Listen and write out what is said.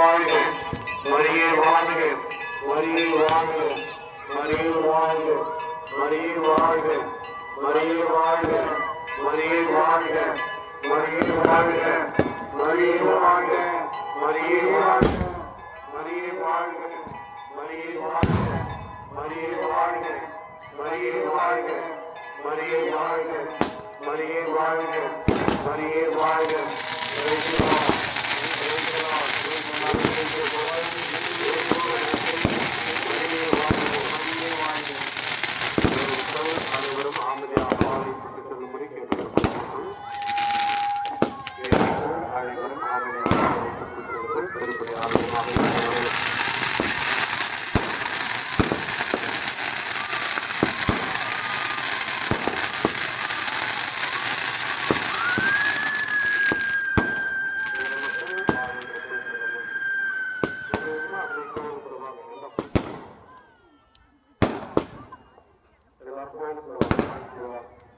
வாழ்க மரியே வாழ்க மரியே வாழ்க மரியே வாழ்க மரியே வாழ்க மரியே வாழ்க மரியே வாழ்க மரியே வாழ்க மரியே வாழ்க மரியே வாழ்க மரியே வாழ்க மரியே வாழ்க மரியே வாழ்க மரியே வாழ்க மரியே வாழ்க மரியே வாழ்க மரியே வாழ்க அனைவரும் அமைதியாக ஆலயத்துக்கு செல்லும்படி கேட்டுக்கொள்கிறோம். அனைவரும் அமைதியாக ஆலயத்துக்கு செல்வது திருப்பதி ஆலயமாக எல்லாருக்கும்